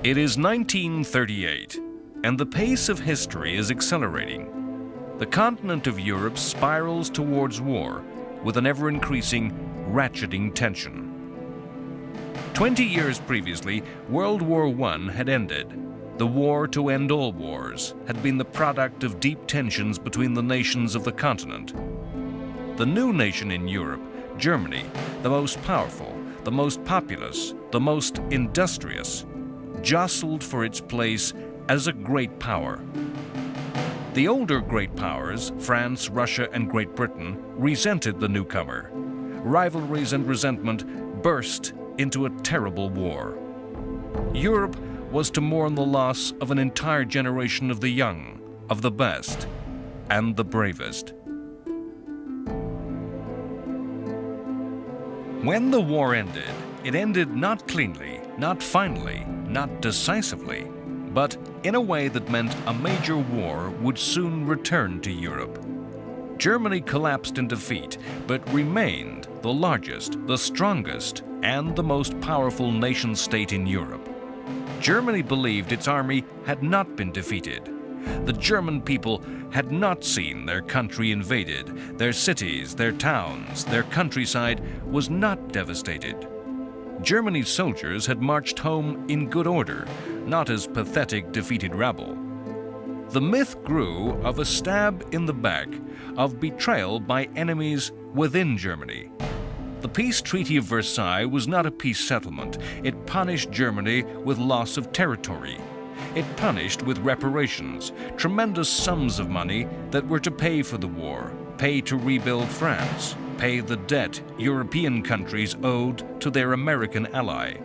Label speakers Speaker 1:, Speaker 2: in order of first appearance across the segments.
Speaker 1: It is 1938, and the pace of history is accelerating. The continent of Europe spirals towards war with an ever-increasing, ratcheting tension. 20 years previously, World War I had ended. The war to end all wars had been the product of deep tensions between the nations of the continent. The new nation in Europe, Germany, the most powerful, the most populous, the most industrious, jostled for its place as a great power. The older great powers, France, Russia, and Great Britain, resented the newcomer. Rivalries and resentment burst into a terrible war. Europe was to mourn the loss of an entire generation of the young, of the best, and the bravest. When the war ended, it ended not cleanly, not finally, not decisively, but in a way that meant a major war would soon return to Europe. Germany collapsed in defeat, but remained the largest, the strongest, and the most powerful nation-state in Europe. Germany believed its army had not been defeated. The German people had not seen their country invaded. Their cities, their towns, their countryside was not devastated. Germany's soldiers had marched home in good order, not as pathetic defeated rabble. The myth grew of a stab in the back, of betrayal by enemies within Germany. The peace treaty of Versailles was not a peace settlement. It punished Germany with loss of territory. It punished with reparations, tremendous sums of money that were to pay for the war, pay to rebuild France, pay the debt European countries owed to their American ally.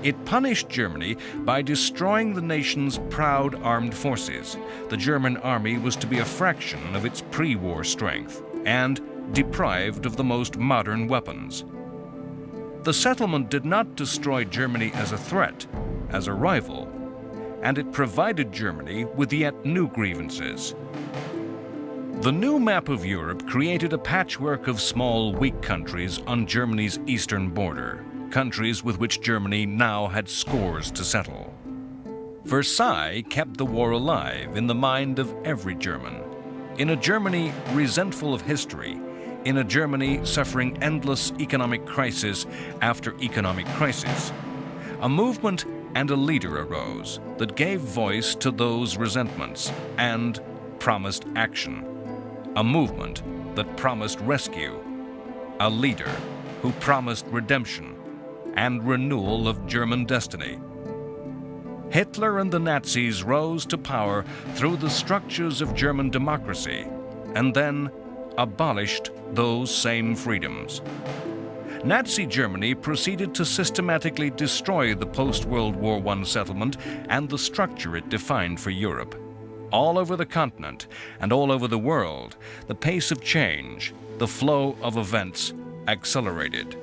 Speaker 1: It punished Germany by destroying the nation's proud armed forces. The German army was to be a fraction of its pre-war strength and deprived of the most modern weapons. The settlement did not destroy Germany as a threat, as a rival, and it provided Germany with yet new grievances. The new map of Europe created a patchwork of small, weak countries on Germany's eastern border, countries with which Germany now had scores to settle. Versailles kept the war alive in the mind of every German. In a Germany resentful of history, in a Germany suffering endless economic crisis after economic crisis, a movement and a leader arose that gave voice to those resentments and promised action. A movement that promised rescue, a leader who promised redemption and renewal of German destiny. Hitler and the Nazis rose to power through the structures of German democracy and then abolished those same freedoms. Nazi Germany proceeded to systematically destroy the post-World War I settlement and the structure it defined for Europe. All over the continent and all over the world, the pace of change, the flow of events accelerated.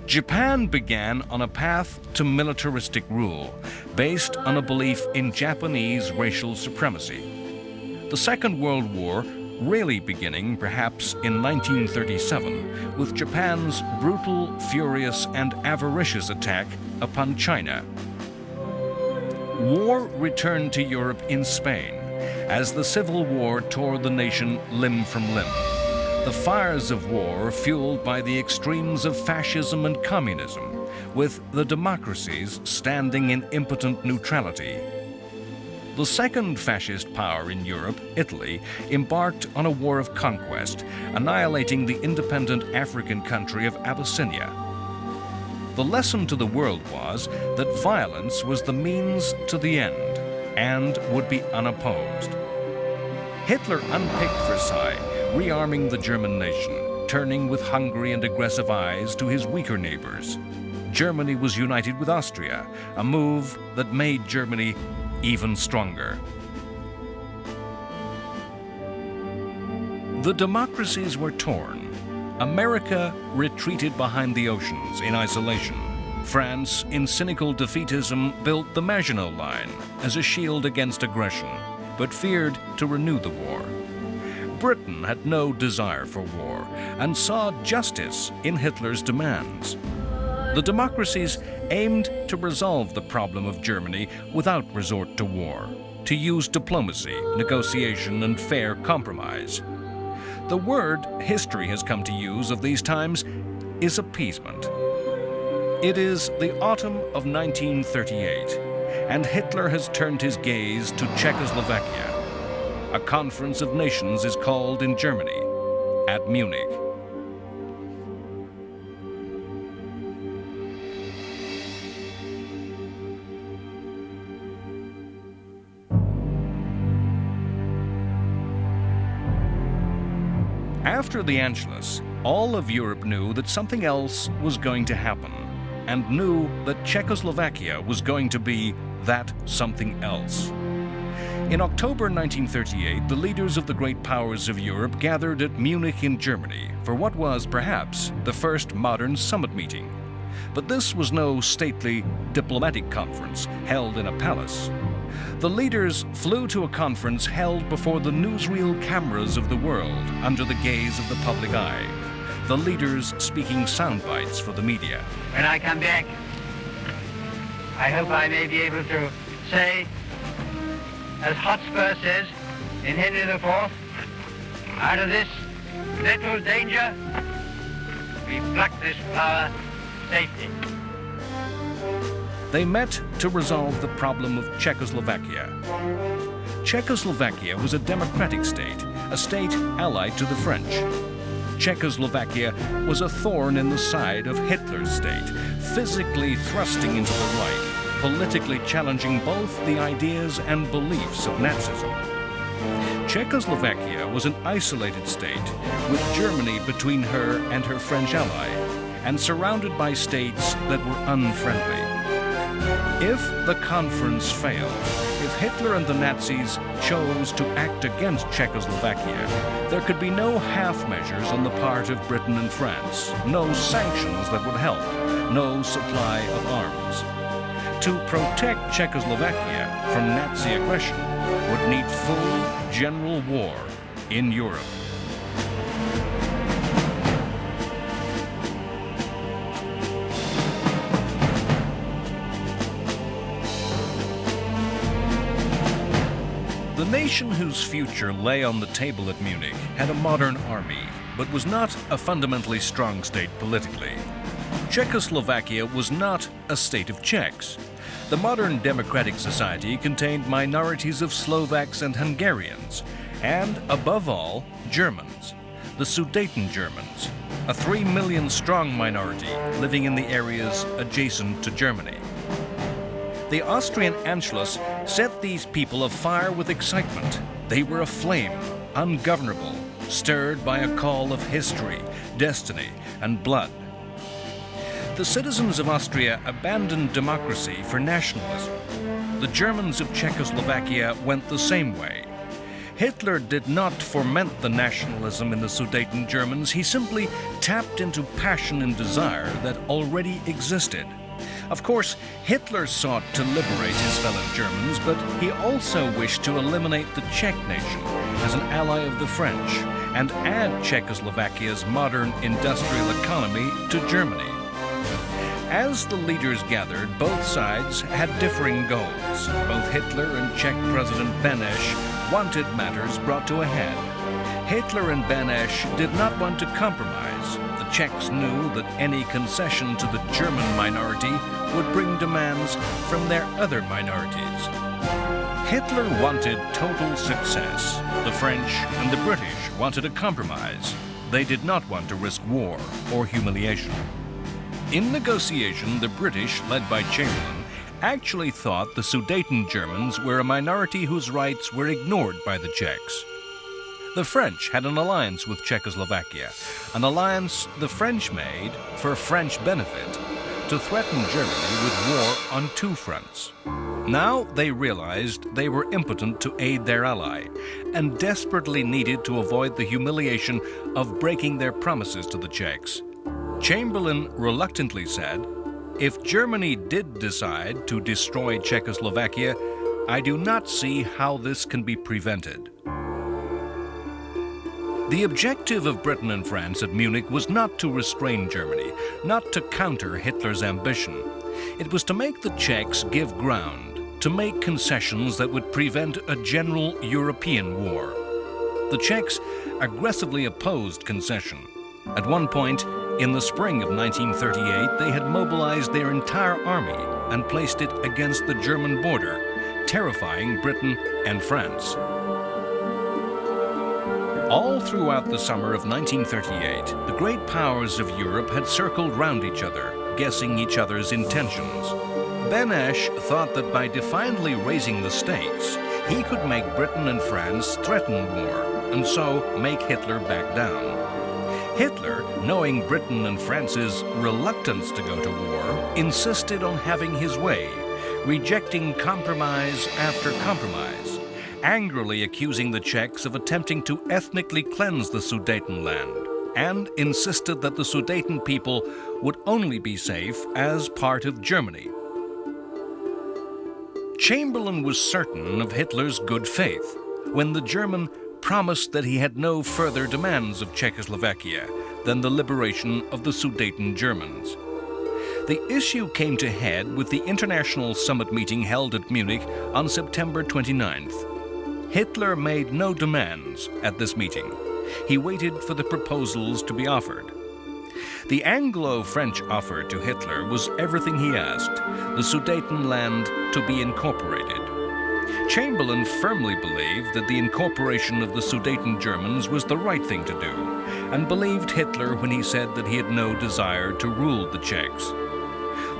Speaker 1: Japan began on a path to militaristic rule, based on a belief in Japanese racial supremacy. The Second World War really beginning perhaps in 1937 with Japan's brutal, furious, and avaricious attack upon China. War returned to Europe in Spain as the Civil War tore the nation limb from limb. The fires of war fueled by the extremes of fascism and communism, with the democracies standing in impotent neutrality. The second fascist power in Europe, Italy, embarked on a war of conquest, annihilating the independent African country of Abyssinia. The lesson to the world was that violence was the means to the end and would be unopposed. Hitler unpicked Versailles, rearming the German nation, turning with hungry and aggressive eyes to his weaker neighbors. Germany was united with Austria, a move that made Germany even stronger. The democracies were torn. America retreated behind the oceans in isolation. France, in cynical defeatism, built the Maginot Line as a shield against aggression, but feared to renew the war. Britain had no desire for war and saw justice in Hitler's demands. The democracies aimed to resolve the problem of Germany without resort to war, to use diplomacy, negotiation, and fair compromise. The word history has come to use of these times is appeasement. It is the autumn of 1938, and Hitler has turned his gaze to Czechoslovakia. A conference of nations is called in Germany, at Munich. After the Anschluss, all of Europe knew that something else was going to happen, and knew that Czechoslovakia was going to be that something else. In October 1938, the leaders of the great powers of Europe gathered at Munich in Germany for what was, perhaps, the first modern summit meeting. But this was no stately diplomatic conference held in a palace. The leaders flew to a conference held before the newsreel cameras of the world under the gaze of the public eye. The leaders speaking sound bites for the media.
Speaker 2: When I come back, I hope I may be able to say, as Hotspur says in Henry IV, out of this little danger, we pluck this flower safely.
Speaker 1: They met to resolve the problem of Czechoslovakia. Czechoslovakia was a democratic state, a state allied to the French. Czechoslovakia was a thorn in the side of Hitler's state, physically thrusting into the right, politically challenging both the ideas and beliefs of Nazism. Czechoslovakia was an isolated state, with Germany between her and her French ally, and surrounded by states that were unfriendly. If the conference failed, if Hitler and the Nazis chose to act against Czechoslovakia, there could be no half measures on the part of Britain and France, no sanctions that would help, no supply of arms. To protect Czechoslovakia from Nazi aggression would need full general war in Europe. The nation whose future lay on the table at Munich had a modern army, but was not a fundamentally strong state politically. Czechoslovakia was not a state of Czechs. The modern democratic society contained minorities of Slovaks and Hungarians, and, above all, Germans, the Sudeten Germans, a 3 million strong minority living in the areas adjacent to Germany. The Austrian Anschluss set these people afire with excitement. They were aflame, ungovernable, stirred by a call of history, destiny, and blood. The citizens of Austria abandoned democracy for nationalism. The Germans of Czechoslovakia went the same way. Hitler did not foment the nationalism in the Sudeten Germans. He simply tapped into passion and desire that already existed. Of course, Hitler sought to liberate his fellow Germans, but he also wished to eliminate the Czech nation as an ally of the French and add Czechoslovakia's modern industrial economy to Germany. As the leaders gathered, both sides had differing goals. Both Hitler and Czech President Beneš wanted matters brought to a head. Hitler and Beneš did not want to compromise. The Czechs knew that any concession to the German minority would bring demands from their other minorities. Hitler wanted total success. The French and the British wanted a compromise. They did not want to risk war or humiliation. In negotiation, the British, led by Chamberlain, actually thought the Sudeten Germans were a minority whose rights were ignored by the Czechs. The French had an alliance with Czechoslovakia, an alliance the French made for French benefit, to threaten Germany with war on two fronts. Now they realized they were impotent to aid their ally, and desperately needed to avoid the humiliation of breaking their promises to the Czechs. Chamberlain reluctantly said, "If Germany did decide to destroy Czechoslovakia, I do not see how this can be prevented." The objective of Britain and France at Munich was not to restrain Germany, not to counter Hitler's ambition. It was to make the Czechs give ground, to make concessions that would prevent a general European war. The Czechs aggressively opposed concession. At one point, in the spring of 1938, they had mobilized their entire army and placed it against the German border, terrifying Britain and France. All throughout the summer of 1938, the great powers of Europe had circled round each other, guessing each other's intentions. Benesch thought that by defiantly raising the stakes, he could make Britain and France threaten war, and so make Hitler back down. Hitler, knowing Britain and France's reluctance to go to war, insisted on having his way, rejecting compromise after compromise, angrily accusing the Czechs of attempting to ethnically cleanse the Sudetenland, and insisted that the Sudeten people would only be safe as part of Germany. Chamberlain was certain of Hitler's good faith when the German promised that he had no further demands of Czechoslovakia than the liberation of the Sudeten Germans. The issue came to head with the international summit meeting held at Munich on September 29th. Hitler made no demands at this meeting. He waited for the proposals to be offered. The Anglo-French offer to Hitler was everything he asked, the Sudetenland to be incorporated. Chamberlain firmly believed that the incorporation of the Sudeten Germans was the right thing to do, and believed Hitler when he said that he had no desire to rule the Czechs.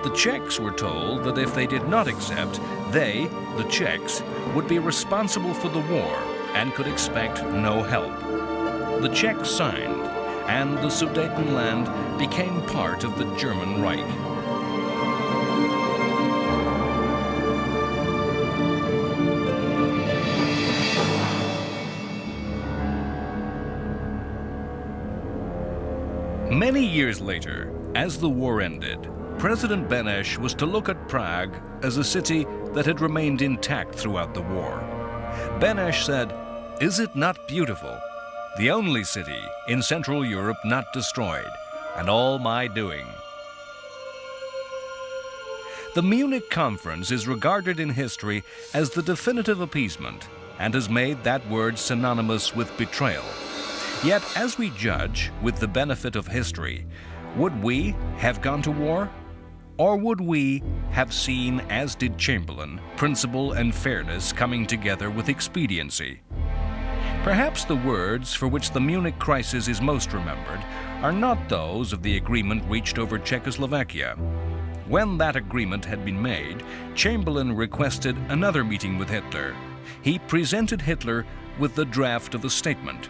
Speaker 1: The Czechs were told that if they did not accept, they, the Czechs, would be responsible for the war and could expect no help. The Czechs signed, and the Sudetenland became part of the German Reich. Many years later, as the war ended, President Benesch was to look at Prague as a city that had remained intact throughout the war. Benesch said, "Is it not beautiful? The only city in Central Europe not destroyed, and all my doing." The Munich Conference is regarded in history as the definitive appeasement and has made that word synonymous with betrayal. Yet, as we judge with the benefit of history, would we have gone to war? Or would we have seen, as did Chamberlain, principle and fairness coming together with expediency? Perhaps the words for which the Munich crisis is most remembered are not those of the agreement reached over Czechoslovakia. When that agreement had been made, Chamberlain requested another meeting with Hitler. He presented Hitler with the draft of a statement.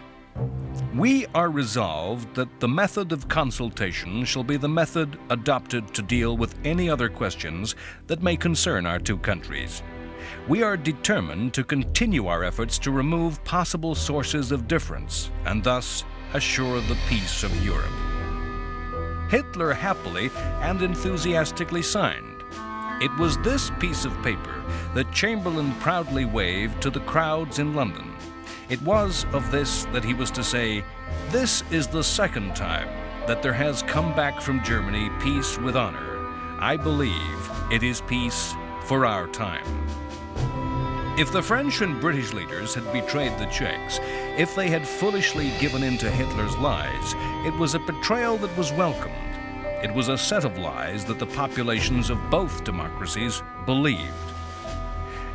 Speaker 1: "We are resolved that the method of consultation shall be the method adopted to deal with any other questions that may concern our two countries. We are determined to continue our efforts to remove possible sources of difference and thus assure the peace of Europe." Hitler happily and enthusiastically signed. It was this piece of paper that Chamberlain proudly waved to the crowds in London. It was of this that he was to say, "This is the second time that there has come back from Germany peace with honor. I believe it is peace for our time." If the French and British leaders had betrayed the Czechs, if they had foolishly given in to Hitler's lies, it was a betrayal that was welcomed. It was a set of lies that the populations of both democracies believed.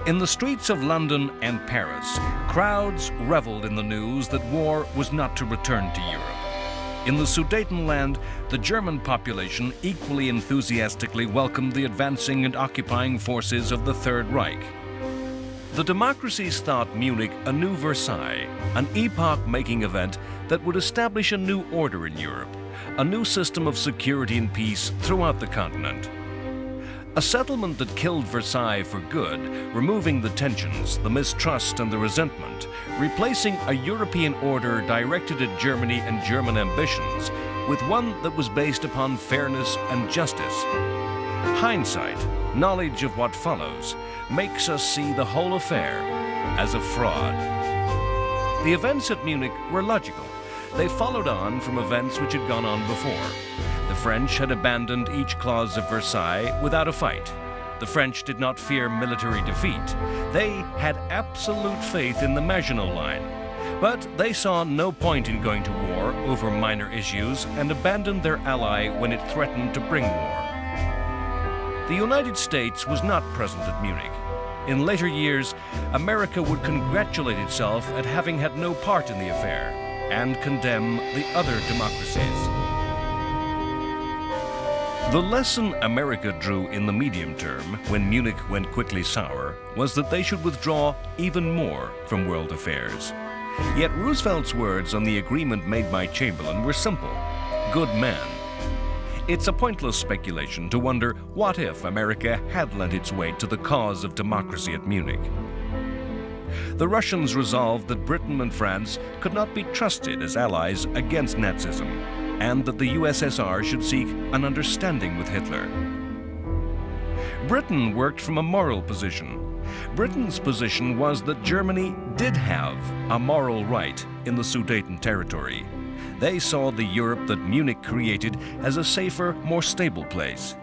Speaker 1: In the streets of London and Paris, crowds reveled in the news that war was not to return to Europe. In the Sudetenland, the German population equally enthusiastically welcomed the advancing and occupying forces of the Third Reich. The democracies thought Munich a new Versailles, an epoch-making event that would establish a new order in Europe, a new system of security and peace throughout the continent. A settlement that killed Versailles for good, removing the tensions, the mistrust, and the resentment, replacing a European order directed at Germany and German ambitions with one that was based upon fairness and justice. Hindsight, knowledge of what follows, makes us see the whole affair as a fraud. The events at Munich were logical. They followed on from events which had gone on before. The French had abandoned each clause of Versailles without a fight. The French did not fear military defeat. They had absolute faith in the Maginot Line. But they saw no point in going to war over minor issues and abandoned their ally when it threatened to bring war. The United States was not present at Munich. In later years, America would congratulate itself at having had no part in the affair and condemn the other democracies. The lesson America drew in the medium term, when Munich went quickly sour, was that they should withdraw even more from world affairs. Yet Roosevelt's words on the agreement made by Chamberlain were simple: good man. It's a pointless speculation to wonder what if America had lent its weight to the cause of democracy at Munich. The Russians resolved that Britain and France could not be trusted as allies against Nazism, and that the USSR should seek an understanding with Hitler. Britain worked from a moral position. Britain's position was that Germany did have a moral right in the Sudeten territory. They saw the Europe that Munich created as a safer, more stable place.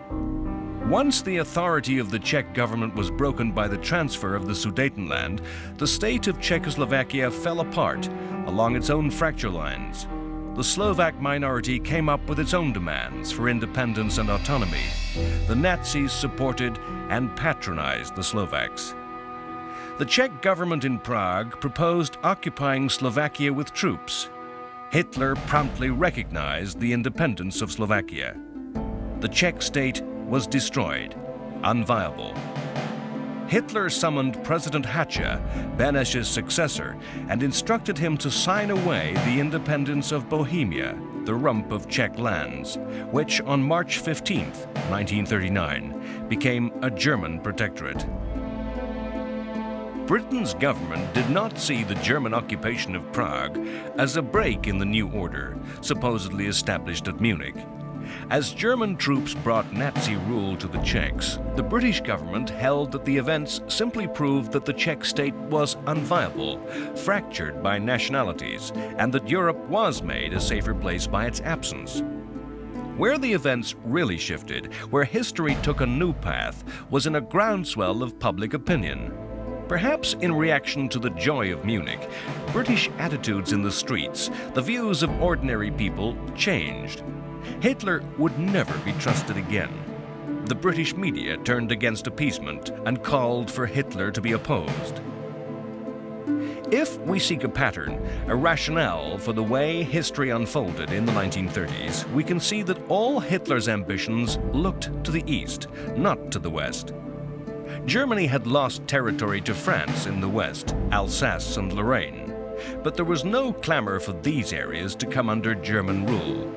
Speaker 1: Once the authority of the Czech government was broken by the transfer of the Sudetenland, the state of Czechoslovakia fell apart along its own fracture lines. The Slovak minority came up with its own demands for independence and autonomy. The Nazis supported and patronized the Slovaks. The Czech government in Prague proposed occupying Slovakia with troops. Hitler promptly recognized the independence of Slovakia. The Czech state was destroyed, unviable. Hitler summoned President Hacha, Beneš's successor, and instructed him to sign away the independence of Bohemia, the rump of Czech lands, which on March 15, 1939, became a German protectorate. Britain's government did not see the German occupation of Prague as a break in the new order, supposedly established at Munich. As German troops brought Nazi rule to the Czechs, the British government held that the events simply proved that the Czech state was unviable, fractured by nationalities, and that Europe was made a safer place by its absence. Where the events really shifted, where history took a new path, was in a groundswell of public opinion. Perhaps in reaction to the joy of Munich, British attitudes in the streets, the views of ordinary people changed. Hitler would never be trusted again. The British media turned against appeasement and called for Hitler to be opposed. If we seek a pattern, a rationale for the way history unfolded in the 1930s, we can see that all Hitler's ambitions looked to the east, not to the west. Germany had lost territory to France in the west, Alsace and Lorraine, but there was no clamor for these areas to come under German rule.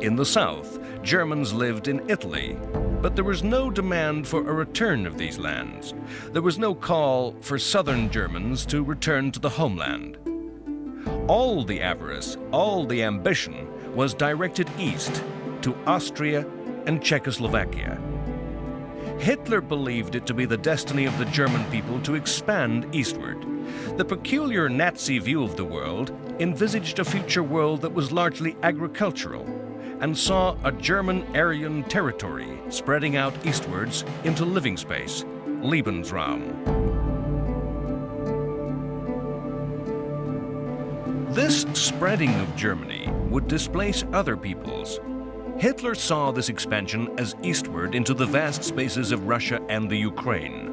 Speaker 1: In the south, Germans lived in Italy, but there was no demand for a return of these lands. There was no call for southern Germans to return to the homeland. All the avarice, all the ambition was directed east to Austria and Czechoslovakia. Hitler believed it to be the destiny of the German people to expand eastward. The peculiar Nazi view of the world envisaged a future world that was largely agricultural and saw a German Aryan territory spreading out eastwards into living space, Lebensraum. This spreading of Germany would displace other peoples. Hitler saw this expansion as eastward into the vast spaces of Russia and the Ukraine.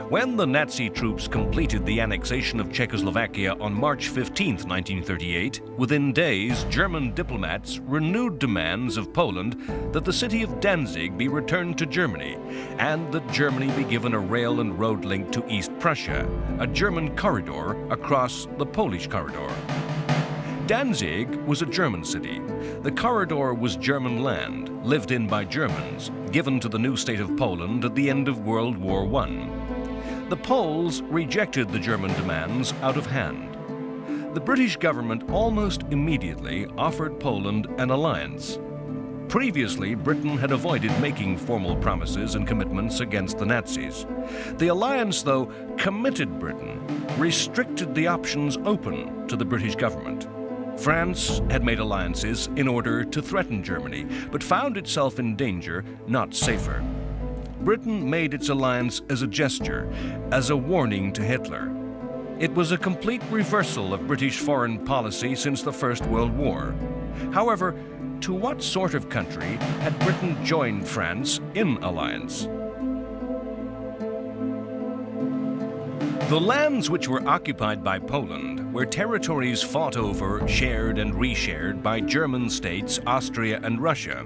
Speaker 1: When the Nazi troops completed the annexation of Czechoslovakia on March 15, 1938, within days, German diplomats renewed demands of Poland that the city of Danzig be returned to Germany, and that Germany be given a rail and road link to East Prussia, a German corridor across the Polish corridor. Danzig was a German city. The corridor was German land, lived in by Germans, given to the new state of Poland at the end of World War I. The Poles rejected the German demands out of hand. The British government almost immediately offered Poland an alliance. Previously, Britain had avoided making formal promises and commitments against the Nazis. The alliance, though, committed Britain, restricted the options open to the British government. France had made alliances in order to threaten Germany, but found itself in danger, not safer. Britain made its alliance as a gesture, as a warning to Hitler. It was a complete reversal of British foreign policy since the First World War. However, to what sort of country had Britain joined France in alliance? The lands which were occupied by Poland were territories fought over, shared and reshared by German states, Austria and Russia.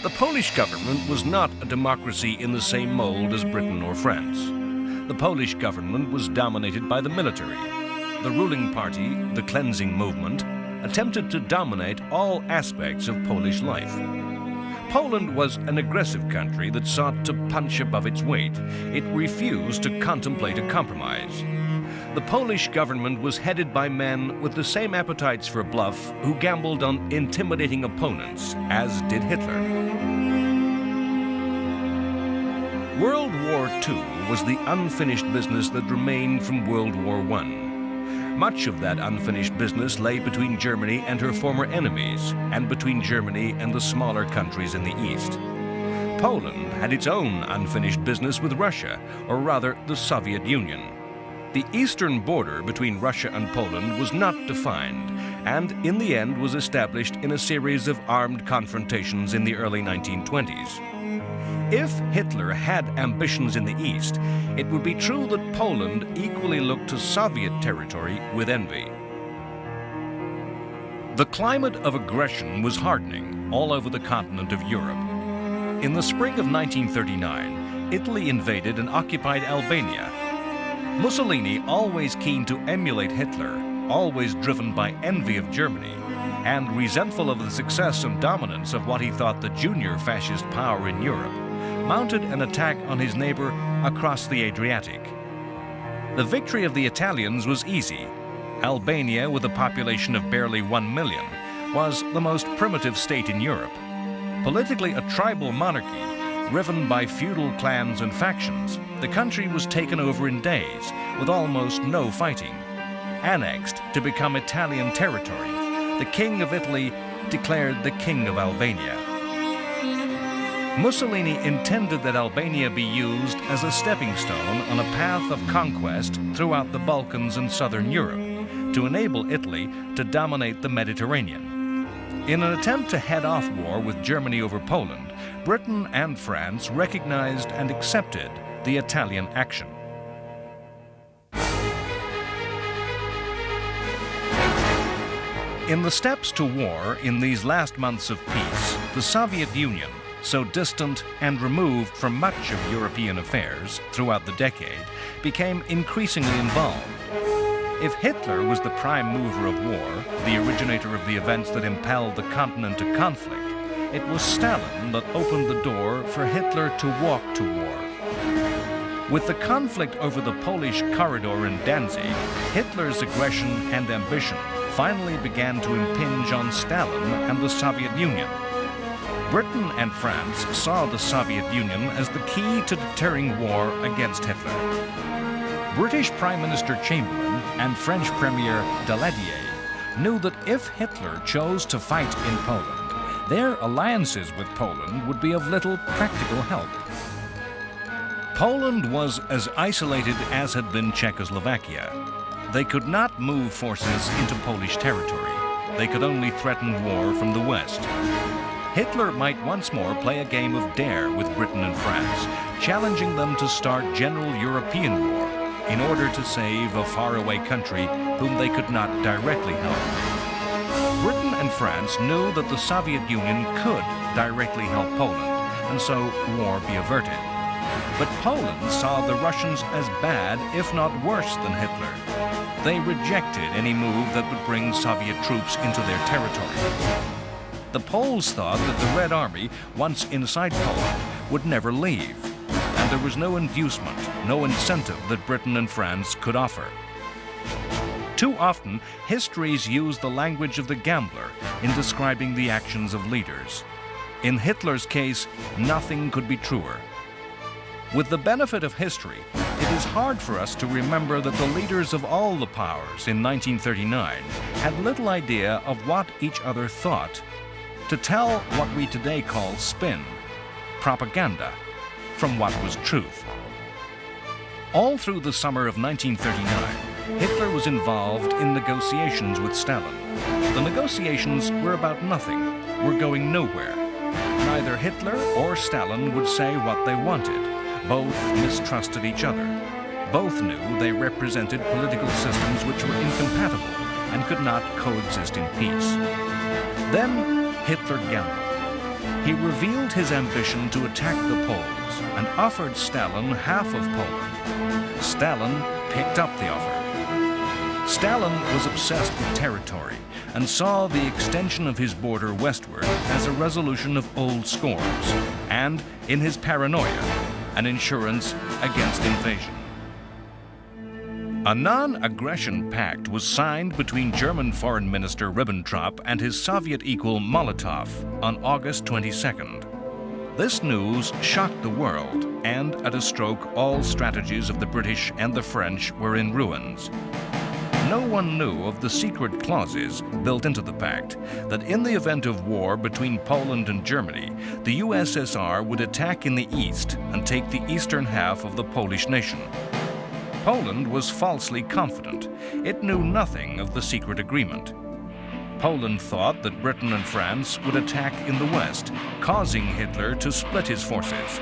Speaker 1: The Polish government was not a democracy in the same mold as Britain or France. The Polish government was dominated by the military. The ruling party, the cleansing movement, attempted to dominate all aspects of Polish life. Poland was an aggressive country that sought to punch above its weight. It refused to contemplate a compromise. The Polish government was headed by men with the same appetites for bluff who gambled on intimidating opponents, as did Hitler. World War II was the unfinished business that remained from World War I. Much of that unfinished business lay between Germany and her former enemies, and between Germany and the smaller countries in the East. Poland had its own unfinished business with Russia, or rather the Soviet Union. The eastern border between Russia and Poland was not defined, and in the end was established in a series of armed confrontations in the early 1920s. If Hitler had ambitions in the East, it would be true that Poland equally looked to Soviet territory with envy. The climate of aggression was hardening all over the continent of Europe. In the spring of 1939, Italy invaded and occupied Albania. Mussolini, always keen to emulate Hitler, always driven by envy of Germany, and resentful of the success and dominance of what he thought the junior fascist power in Europe, mounted an attack on his neighbor across the Adriatic. The victory of the Italians was easy. Albania, with a population of barely 1 million, was the most primitive state in Europe. Politically a tribal monarchy, riven by feudal clans and factions, the country was taken over in days, with almost no fighting. Annexed to become Italian territory, the King of Italy declared the King of Albania. Mussolini intended that Albania be used as a stepping stone on a path of conquest throughout the Balkans and southern Europe, to enable Italy to dominate the Mediterranean. In an attempt to head off war with Germany over Poland, Britain and France recognized and accepted the Italian action. In the steps to war in these last months of peace, the Soviet Union, so distant and removed from much of European affairs throughout the decade, became increasingly involved. If Hitler was the prime mover of war, the originator of the events that impelled the continent to conflict, it was Stalin that opened the door for Hitler to walk to war. With the conflict over the Polish corridor in Danzig, Hitler's aggression and ambition finally began to impinge on Stalin and the Soviet Union. Britain and France saw the Soviet Union as the key to deterring war against Hitler. British Prime Minister Chamberlain and French Premier Daladier knew that if Hitler chose to fight in Poland, their alliances with Poland would be of little practical help. Poland was as isolated as had been Czechoslovakia. They could not move forces into Polish territory. They could only threaten war from the west. Hitler might once more play a game of dare with Britain and France, challenging them to start general European war in order to save a faraway country whom they could not directly help. Britain and France knew that the Soviet Union could directly help Poland, and so war be averted. But Poland saw the Russians as bad, if not worse, than Hitler. They rejected any move that would bring Soviet troops into their territory. The Poles thought that the Red Army, once inside Poland, would never leave, and there was no inducement, no incentive that Britain and France could offer. Too often, histories use the language of the gambler in describing the actions of leaders. In Hitler's case, nothing could be truer. With the benefit of history, it is hard for us to remember that the leaders of all the powers in 1939 had little idea of what each other thought. To tell what we today call spin, propaganda, from what was truth. All through the summer of 1939, Hitler was involved in negotiations with Stalin. The negotiations were about nothing, were going nowhere. Neither Hitler or Stalin would say what they wanted. Both mistrusted each other. Both knew they represented political systems which were incompatible and could not coexist in peace. Then Hitler gambled. He revealed his ambition to attack the Poles and offered Stalin half of Poland. Stalin picked up the offer. Stalin was obsessed with territory and saw the extension of his border westward as a resolution of old scores and, in his paranoia, an insurance against invasion. A non-aggression pact was signed between German Foreign Minister Ribbentrop and his Soviet equal Molotov on August 22nd. This news shocked the world, and at a stroke all strategies of the British and the French were in ruins. No one knew of the secret clauses built into the pact that in the event of war between Poland and Germany, the USSR would attack in the east and take the eastern half of the Polish nation. Poland was falsely confident. It knew nothing of the secret agreement. Poland thought that Britain and France would attack in the west, causing Hitler to split his forces.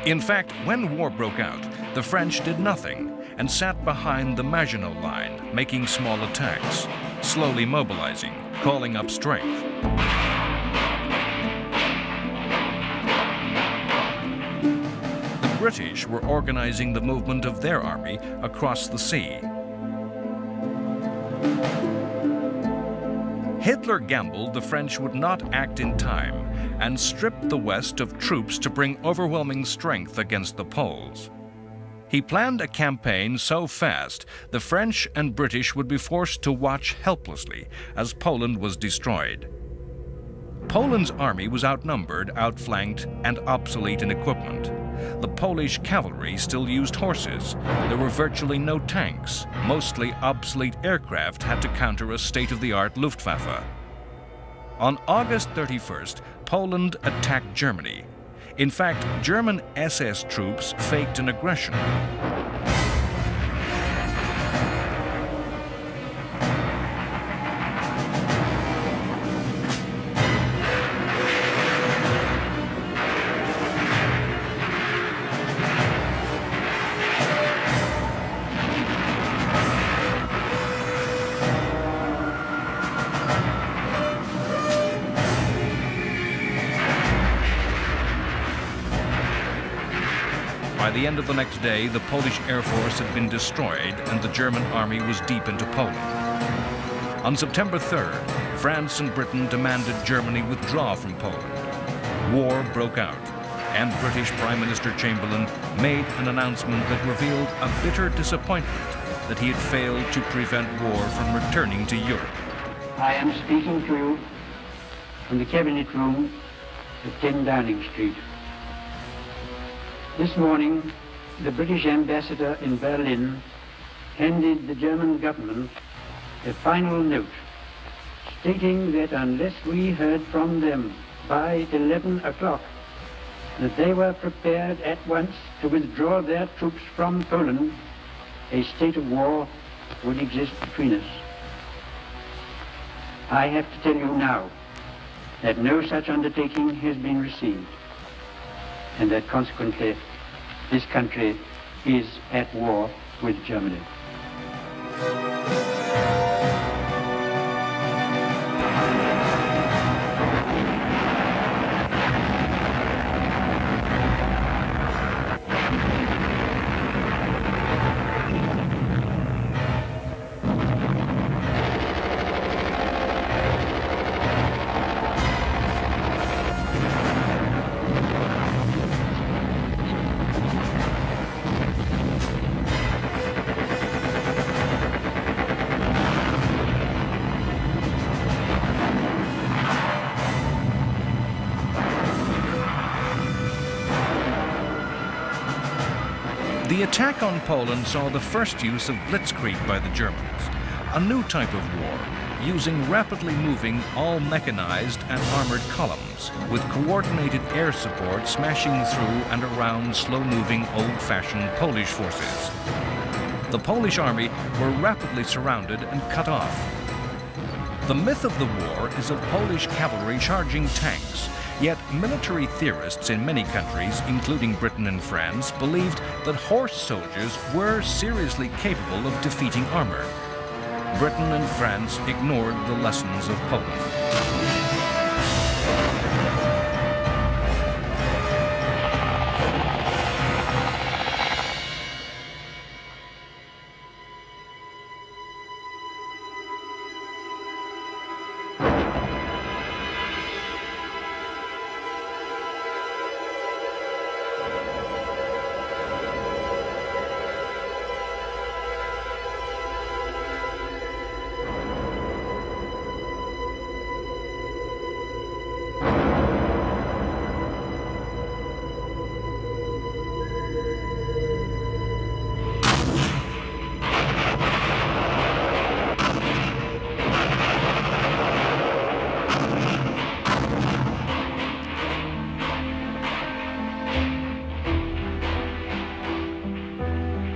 Speaker 1: In fact, when war broke out, the French did nothing and sat behind the Maginot Line, making small attacks, slowly mobilizing, calling up strength. The British were organizing the movement of their army across the sea. Hitler gambled the French would not act in time and stripped the West of troops to bring overwhelming strength against the Poles. He planned a campaign so fast the French and British would be forced to watch helplessly as Poland was destroyed. Poland's army was outnumbered, outflanked, and obsolete in equipment. The Polish cavalry still used horses. There were virtually no tanks. Mostly obsolete aircraft had to counter a state-of-the-art Luftwaffe. On August 31st, Poland attacked Germany. In fact, German SS troops faked an aggression. By the end of the next day, the Polish Air Force had been destroyed and the German army was deep into Poland. On September 3rd, France and Britain demanded Germany withdraw from Poland. War broke out, and British Prime Minister Chamberlain made an announcement that revealed a bitter disappointment that he had failed to prevent war from returning to Europe.
Speaker 2: I am speaking to you from the Cabinet Room at 10 Downing Street. This morning, the British ambassador in Berlin handed the German government a final note stating that unless we heard from them by 11 o'clock, that they were prepared at once to withdraw their troops from Poland, a state of war would exist between us. I have to tell you now that no such undertaking has been received, and that consequently this country is at war with Germany.
Speaker 1: The attack on Poland saw the first use of blitzkrieg by the Germans, a new type of war, using rapidly moving, all-mechanized and armored columns, with coordinated air support smashing through and around slow-moving, old-fashioned Polish forces. The Polish army were rapidly surrounded and cut off. The myth of the war is of Polish cavalry charging tanks, yet military theorists in many countries, including Britain and France, believed that horse soldiers were seriously capable of defeating armor. Britain and France ignored the lessons of Poland.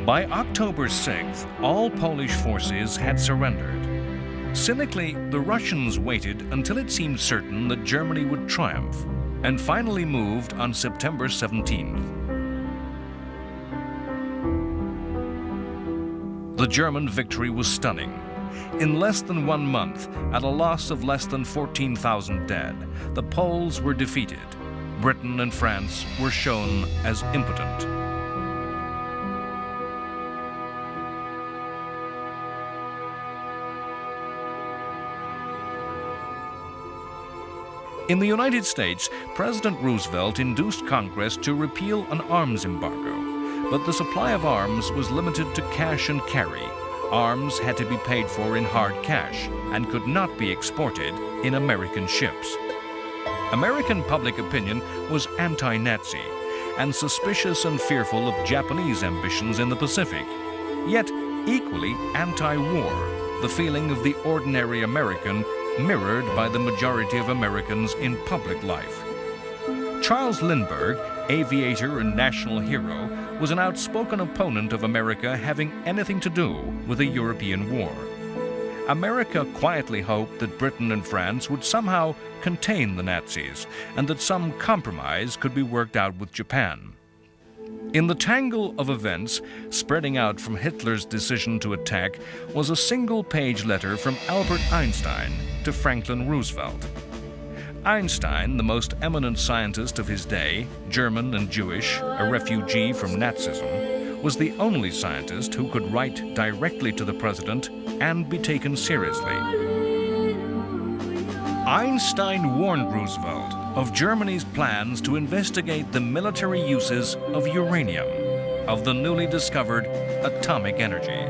Speaker 1: By October 6th, all Polish forces had surrendered. Cynically, the Russians waited until it seemed certain that Germany would triumph, and finally moved on September 17th. The German victory was stunning. In less than 1 month, at a loss of less than 14,000 dead, the Poles were defeated. Britain and France were shown as impotent. In the United States, President Roosevelt induced Congress to repeal an arms embargo, but the supply of arms was limited to cash and carry. Arms had to be paid for in hard cash and could not be exported in American ships. American public opinion was anti-Nazi and suspicious and fearful of Japanese ambitions in the Pacific, yet equally anti-war, the feeling of the ordinary American mirrored by the majority of Americans in public life. Charles Lindbergh, aviator and national hero, was an outspoken opponent of America having anything to do with a European war. America quietly hoped that Britain and France would somehow contain the Nazis and that some compromise could be worked out with Japan. In the tangle of events spreading out from Hitler's decision to attack was a single-page letter from Albert Einstein to Franklin Roosevelt. Einstein, the most eminent scientist of his day, German and Jewish, a refugee from Nazism, was the only scientist who could write directly to the president and be taken seriously. Einstein warned Roosevelt of Germany's plans to investigate the military uses of uranium, of the newly discovered atomic energy.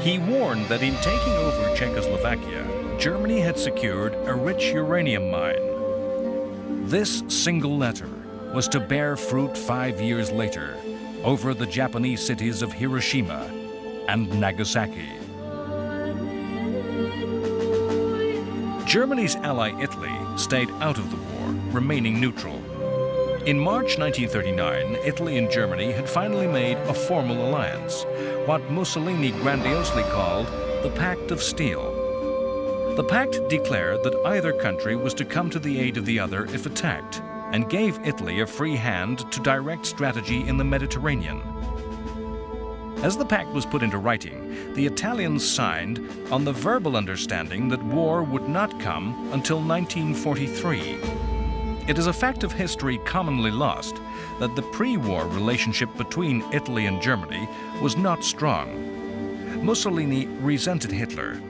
Speaker 1: He warned that in taking over Czechoslovakia, Germany had secured a rich uranium mine. This single letter was to bear fruit 5 years later over the Japanese cities of Hiroshima and Nagasaki. Germany's ally Italy stayed out of the war, remaining neutral. In March 1939, Italy and Germany had finally made a formal alliance, what Mussolini grandiosely called the Pact of Steel. The pact declared that either country was to come to the aid of the other if attacked, and gave Italy a free hand to direct strategy in the Mediterranean. As the pact was put into writing, the Italians signed on the verbal understanding that war would not come until 1943. It is a fact of history commonly lost that the pre-war relationship between Italy and Germany was not strong. Mussolini resented Hitler.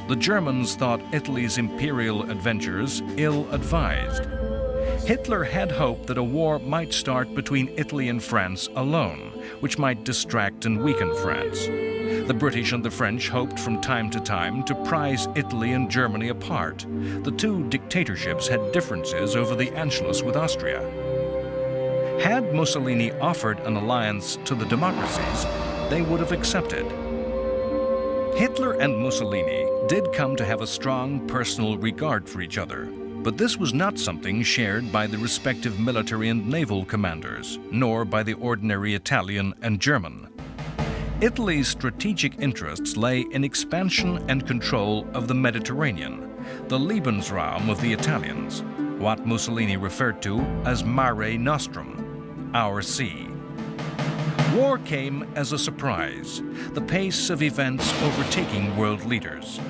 Speaker 1: The Germans thought Italy's imperial adventures ill-advised. Hitler had hoped that a war might start between Italy and France alone, which might distract and weaken France. The British and the French hoped from time to time to prize Italy and Germany apart. The two dictatorships had differences over the Anschluss with Austria. Had Mussolini offered an alliance to the democracies, they would have accepted. Hitler and Mussolini did come to have a strong personal regard for each other, but this was not something shared by the respective military and naval commanders, nor by the ordinary Italian and German. Italy's strategic interests lay in expansion and control of the Mediterranean, the Lebensraum of the Italians, what Mussolini referred to as Mare Nostrum, our sea. War came as a surprise, the pace of events overtaking world leaders.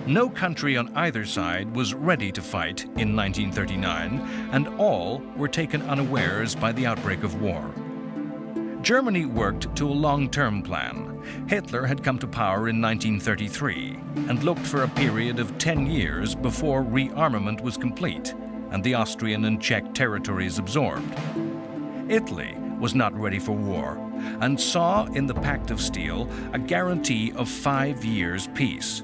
Speaker 1: No country on either side was ready to fight in 1939, and all were taken unawares by the outbreak of war. Germany worked to a long-term plan. Hitler had come to power in 1933 and looked for a period of 10 years before rearmament was complete and the Austrian and Czech territories absorbed. Italy was not ready for war and saw in the Pact of Steel a guarantee of 5 years' peace.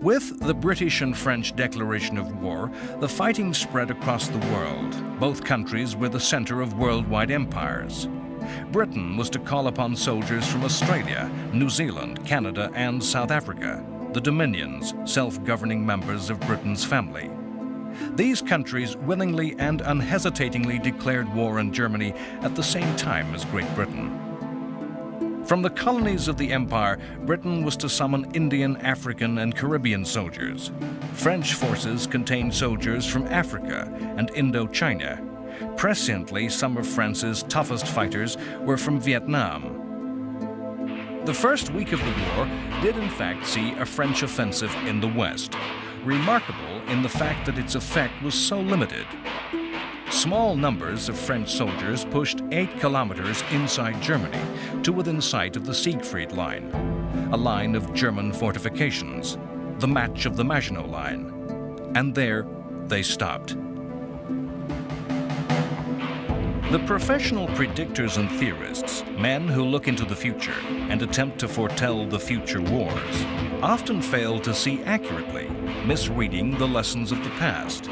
Speaker 1: With the British and French declaration of war, the fighting spread across the world. Both countries were the center of worldwide empires. Britain was to call upon soldiers from Australia, New Zealand, Canada, and South Africa, the Dominions, self-governing members of Britain's family. These countries willingly and unhesitatingly declared war on Germany at the same time as Great Britain. From the colonies of the empire, Britain was to summon Indian, African, and Caribbean soldiers. French forces contained soldiers from Africa and Indochina. Presciently, some of France's toughest fighters were from Vietnam. The first week of the war did in fact see a French offensive in the west, remarkable in the fact that its effect was so limited. Small numbers of French soldiers pushed 8 kilometers inside Germany to within sight of the Siegfried Line, a line of German fortifications, the match of the Maginot Line. And there they stopped. The professional predictors and theorists, men who look into the future and attempt to foretell the future wars, often fail to see accurately, misreading the lessons of the past.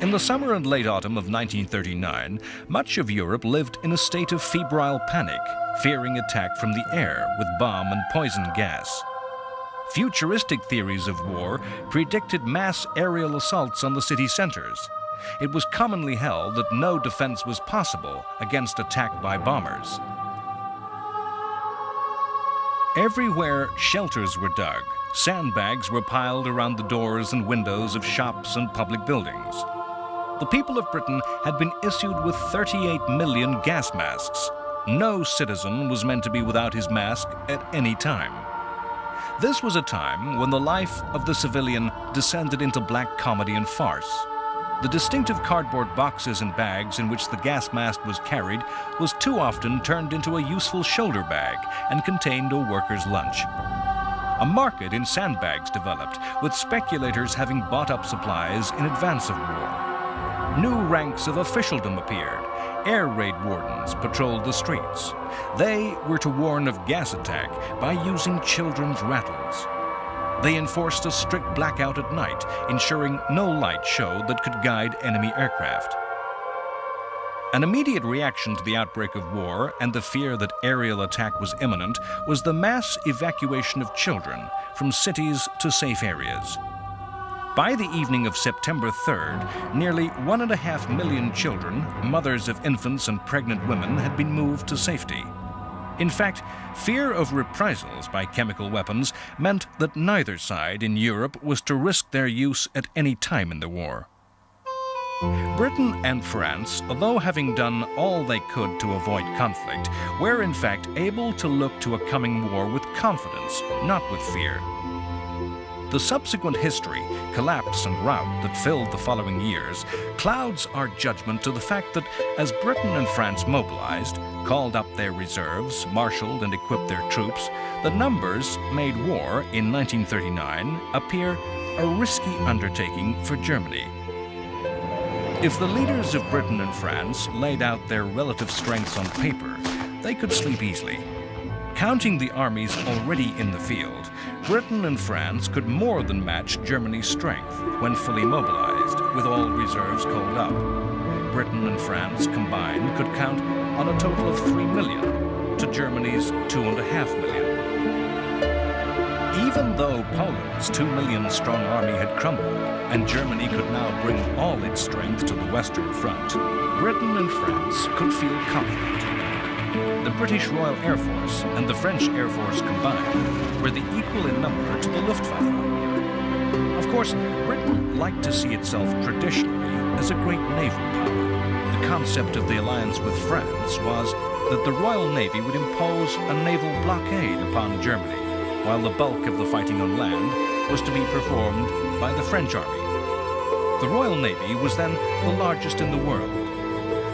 Speaker 1: In the summer and late autumn of 1939, much of Europe lived in a state of febrile panic, fearing attack from the air with bomb and poison gas. Futuristic theories of war predicted mass aerial assaults on the city centers. It was commonly held that no defense was possible against attack by bombers. Everywhere shelters were dug, sandbags were piled around the doors and windows of shops and public buildings. The people of Britain had been issued with 38 million gas masks. No citizen was meant to be without his mask at any time. This was a time when the life of the civilian descended into black comedy and farce. The distinctive cardboard boxes and bags in which the gas mask was carried was too often turned into a useful shoulder bag and contained a worker's lunch. A market in sandbags developed, with speculators having bought up supplies in advance of war. New ranks of officialdom appeared. Air raid wardens patrolled the streets. They were to warn of gas attack by using children's rattles. They enforced a strict blackout at night, ensuring no light showed that could guide enemy aircraft. An immediate reaction to the outbreak of war and the fear that aerial attack was imminent was the mass evacuation of children from cities to safe areas. By the evening of September 3rd, nearly 1.5 million children, mothers of infants and pregnant women, had been moved to safety. In fact, fear of reprisals by chemical weapons meant that neither side in Europe was to risk their use at any time in the war. Britain and France, although having done all they could to avoid conflict, were in fact able to look to a coming war with confidence, not with fear. The subsequent history, collapse and rout that filled the following years clouds our judgment to the fact that as Britain and France mobilized, called up their reserves, marshaled and equipped their troops, the numbers made war in 1939 appear a risky undertaking for Germany. If the leaders of Britain and France laid out their relative strengths on paper, they could sleep easily. Counting the armies already in the field, Britain and France could more than match Germany's strength when fully mobilized, with all reserves called up. Britain and France combined could count on a total of 3 million to Germany's 2.5 million. Even though Poland's 2 million strong army had crumbled and Germany could now bring all its strength to the Western Front, Britain and France could feel confident. The British Royal Air Force and the French Air Force combined were the equal in number to the Luftwaffe. Of course, Britain liked to see itself traditionally as a great naval power. The concept of the alliance with France was that the Royal Navy would impose a naval blockade upon Germany, while the bulk of the fighting on land was to be performed by the French army. The Royal Navy was then the largest in the world.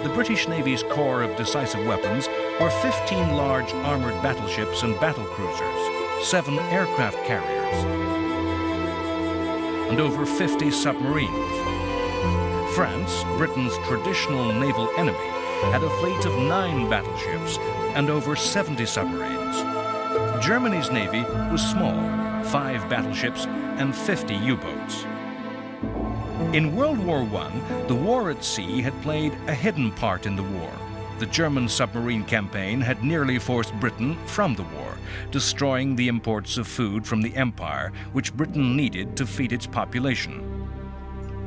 Speaker 1: The British Navy's corps of decisive weapons were 15 large armored battleships and battlecruisers, 7 aircraft carriers, and over 50 submarines. France, Britain's traditional naval enemy, had a fleet of 9 battleships and over 70 submarines. Germany's navy was small, 5 battleships and 50 U-boats. In World War I, the war at sea had played a hidden part in the war. The German submarine campaign had nearly forced Britain from the war, destroying the imports of food from the empire, which Britain needed to feed its population.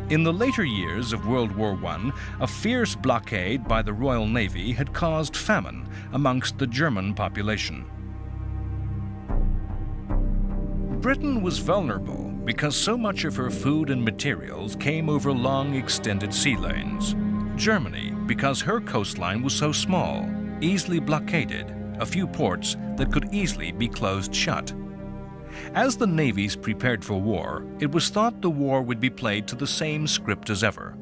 Speaker 1: In the later years of World War I, a fierce blockade by the Royal Navy had caused famine amongst the German population. Britain was vulnerable because so much of her food and materials came over long, extended sea lanes. Germany, because her coastline was so small, easily blockaded a few ports that could easily be closed shut. As the navies prepared for war, it was thought the war would be played to the same script as ever.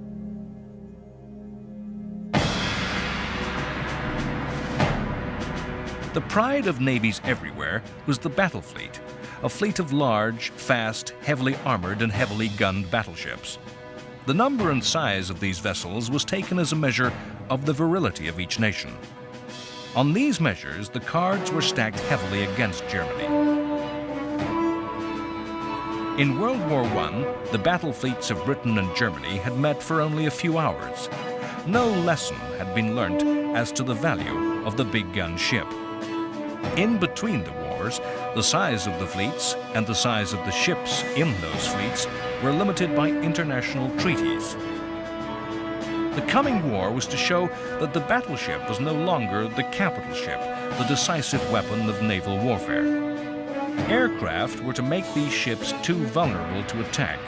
Speaker 1: The pride of navies everywhere was the battle fleet, a fleet of large, fast, heavily armored and heavily gunned battleships. The number and size of these vessels was taken as a measure of the virility of each nation. On these measures, the cards were stacked heavily against Germany. In World War I, the battle fleets of Britain and Germany had met for only a few hours. No lesson had been learnt as to the value of the big gun ship. In between the wars, the size of the fleets and the size of the ships in those fleets were limited by international treaties. The coming war was to show that the battleship was no longer the capital ship, the decisive weapon of naval warfare. Aircraft were to make these ships too vulnerable to attack.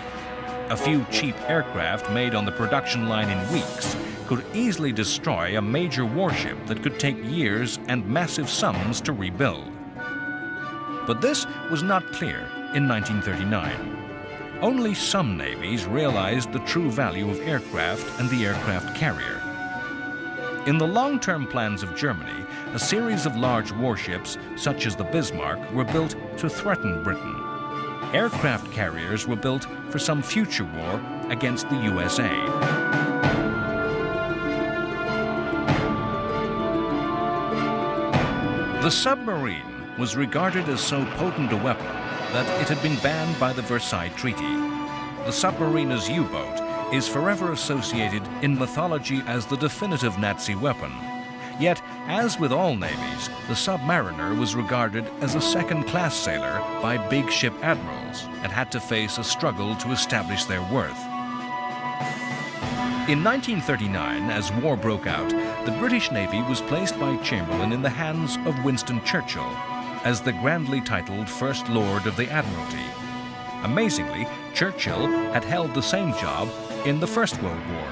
Speaker 1: A few cheap aircraft made on the production line in weeks could easily destroy a major warship that could take years and massive sums to rebuild. But this was not clear in 1939. Only some navies realized the true value of aircraft and the aircraft carrier. In the long-term plans of Germany, a series of large warships, such as the Bismarck, were built to threaten Britain. Aircraft carriers were built for some future war against the USA. The submarine was regarded as so potent a weapon that it had been banned by the Versailles Treaty. The submarine as U-boat is forever associated in mythology as the definitive Nazi weapon. Yet, as with all navies, the submariner was regarded as a second-class sailor by big ship admirals and had to face a struggle to establish their worth. In 1939, as war broke out, the British Navy was placed by Chamberlain in the hands of Winston Churchill as the grandly titled First Lord of the Admiralty. Amazingly, Churchill had held the same job in the First World War.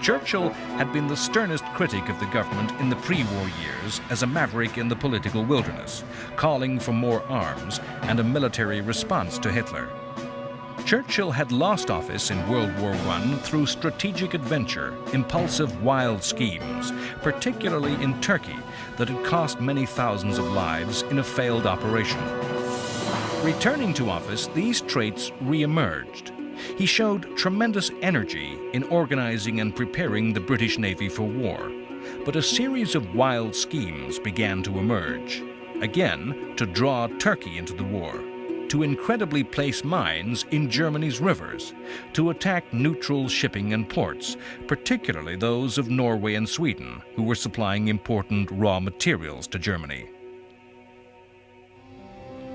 Speaker 1: Churchill had been the sternest critic of the government in the pre-war years as a maverick in the political wilderness, calling for more arms and a military response to Hitler. Churchill had lost office in World War I through strategic adventure, impulsive, wild schemes, particularly in Turkey, that had cost many thousands of lives in a failed operation. Returning to office, these traits re-emerged. He showed tremendous energy in organizing and preparing the British Navy for war, but a series of wild schemes began to emerge, again to draw Turkey into the war. to incredibly place mines in Germany's rivers, to attack neutral shipping and ports, particularly those of Norway and Sweden, who were supplying important raw materials to Germany.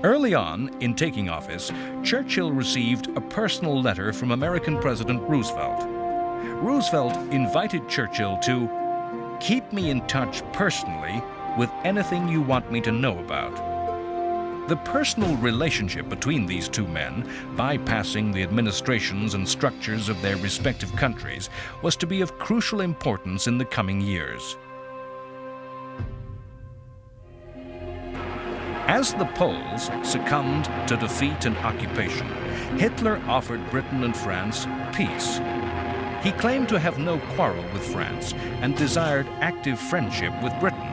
Speaker 1: Early on, in taking office, Churchill received a personal letter from American President Roosevelt. Roosevelt invited Churchill to keep me in touch personally with anything you want me to know about. The personal relationship between these two men, bypassing the administrations and structures of their respective countries, was to be of crucial importance in the coming years. As the Poles succumbed to defeat and occupation, Hitler offered Britain and France peace. He claimed to have no quarrel with France and desired active friendship with Britain.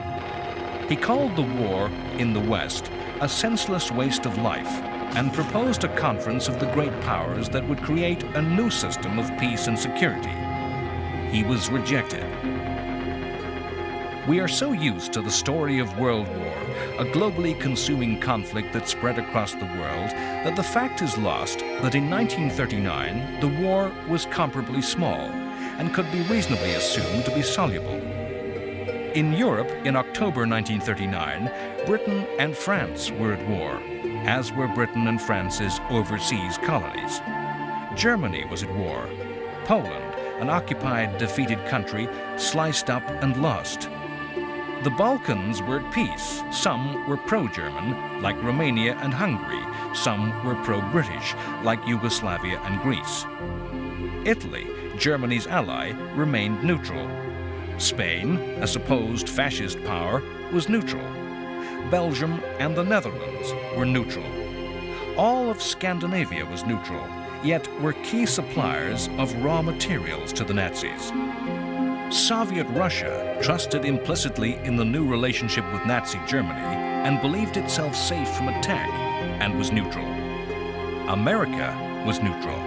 Speaker 1: He called the war in the West a senseless waste of life and proposed a conference of the great powers that would create a new system of peace and security. He was rejected. We are so used to the story of World War, a globally consuming conflict that spread across the world, that the fact is lost that in 1939 the war was comparably small and could be reasonably assumed to be soluble. In Europe, in October 1939, Britain and France were at war, as were Britain and France's overseas colonies. Germany was at war. Poland, an occupied, defeated country, sliced up and lost. The Balkans were at peace. Some were pro-German, like Romania and Hungary. Some were pro-British, like Yugoslavia and Greece. Italy, Germany's ally, remained neutral. Spain, a supposed fascist power, was neutral. Belgium and the Netherlands were neutral. All of Scandinavia was neutral, yet were key suppliers of raw materials to the Nazis. Soviet Russia trusted implicitly in the new relationship with Nazi Germany and believed itself safe from attack and was neutral. America was neutral.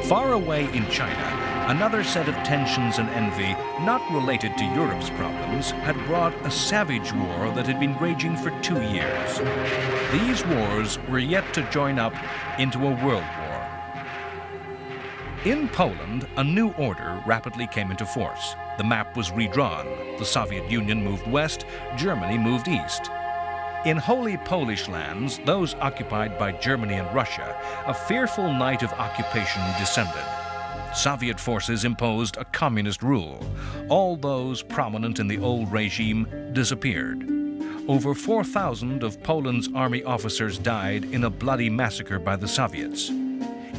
Speaker 1: Far away in China, another set of tensions and envy, not related to Europe's problems, had brought a savage war that had been raging for 2 years. These wars were yet to join up into a world war. In Poland, a new order rapidly came into force. The map was redrawn. The Soviet Union moved west, Germany moved east. In holy Polish lands, those occupied by Germany and Russia, a fearful night of occupation descended. Soviet forces imposed a communist rule. All those prominent in the old regime disappeared. Over 4,000 of Poland's army officers died in a bloody massacre by the Soviets.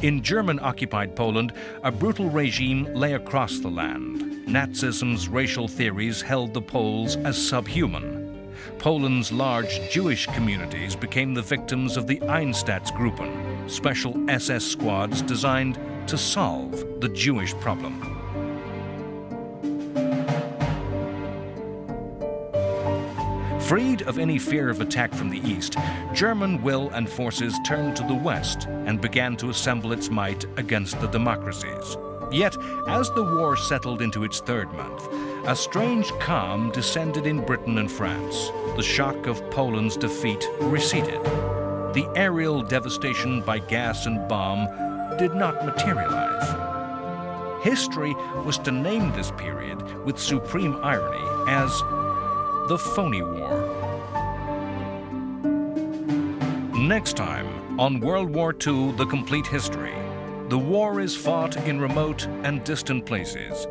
Speaker 1: In German-occupied Poland, a brutal regime lay across the land. Nazism's racial theories held the Poles as subhuman. Poland's large Jewish communities became the victims of the Einsatzgruppen, special SS squads designed to solve the Jewish problem. Freed of any fear of attack from the east, German will and forces turned to the west and began to assemble its might against the democracies. Yet, as the war settled into its third month, a strange calm descended in Britain and France. The shock of Poland's defeat receded. The aerial devastation by gas and bomb did not materialize. History was to name this period, with supreme irony, as the Phony War. Next time, on World War II, The Complete History. The war is fought in remote and distant places.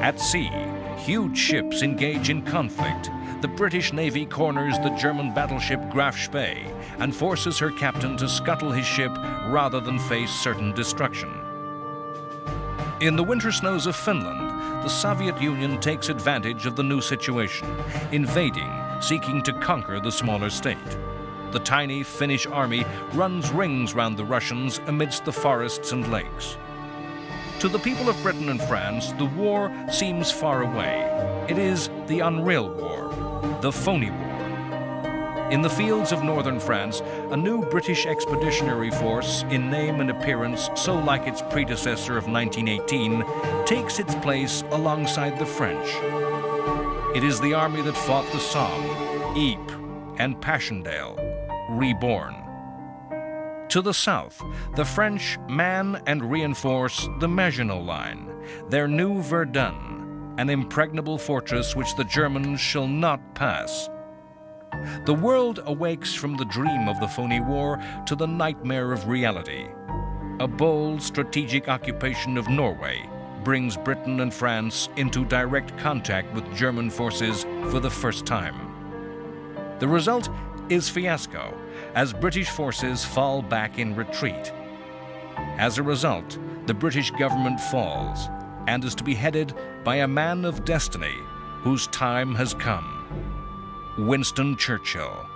Speaker 1: At sea, huge ships engage in conflict. The British Navy corners the German battleship Graf Spee and forces her captain to scuttle his ship rather than face certain destruction. In the winter snows of Finland, the Soviet Union takes advantage of the new situation, invading, seeking to conquer the smaller state. The tiny Finnish army runs rings round the Russians amidst the forests and lakes. To the people of Britain and France, the war seems far away. It is the unreal war, the phony war. In the fields of northern France, a new British expeditionary force, in name and appearance so like its predecessor of 1918, takes its place alongside the French. It is the army that fought the Somme, Ypres, and Passchendaele, reborn. To the south, the French man and reinforce the Maginot Line, their new Verdun, an impregnable fortress which the Germans shall not pass. The world awakes from the dream of the phony war to the nightmare of reality. A bold strategic occupation of Norway brings Britain and France into direct contact with German forces for the first time. The result is fiasco, as British forces fall back in retreat. As a result, the British government falls and is to be headed by a man of destiny whose time has come, Winston Churchill.